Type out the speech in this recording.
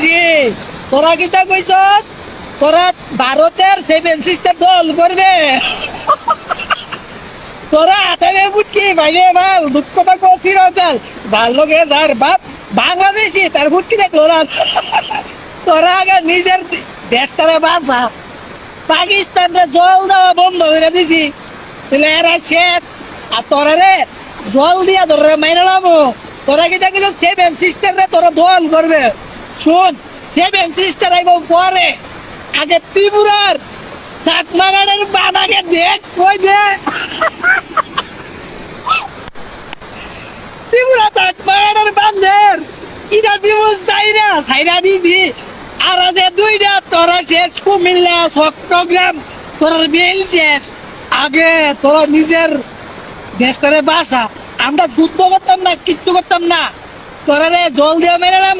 কইছি তোরা কিতা কইছ তোরা ভারতের সেভেন সিস্টার দল করবে তোরা আতাবে বুটকি ভাইরে বাল দুঃখ কথা কইছি রাজাল ভালো গে দার বাপ বাংলাদেশি তার বুটকি দেখলো না তোরা আগে নিজের দেশটারে বাঁচা পাকিস্তানরে জল দেওয়া বন্ধ করে দিছি তাহলে এরা শেষ আর তোরা রে জল দিয়া ধরে মাইরালাম তোরা কি দেখি সেভেন সিস্টার রে তোরা দল করবে শুন সেভেন সিস্টার আইব পরে আগে ত্রিপুরার চাকমাগানের বানাকে দেখ কই দে ত্রিপুরা চাকমাগানের বান্ধের ইটা দিব সাইরা দিদি আর আজ দুইটা তোরা শেষ কুমিল্লা চট্টগ্রাম তোর বেল শেষ আগে তোরা নিজের দেশ করে বাসা আমরা যুদ্ধ করতাম না কিচ্ছু করতাম না তোরা রে জল দিয়ে মেরে না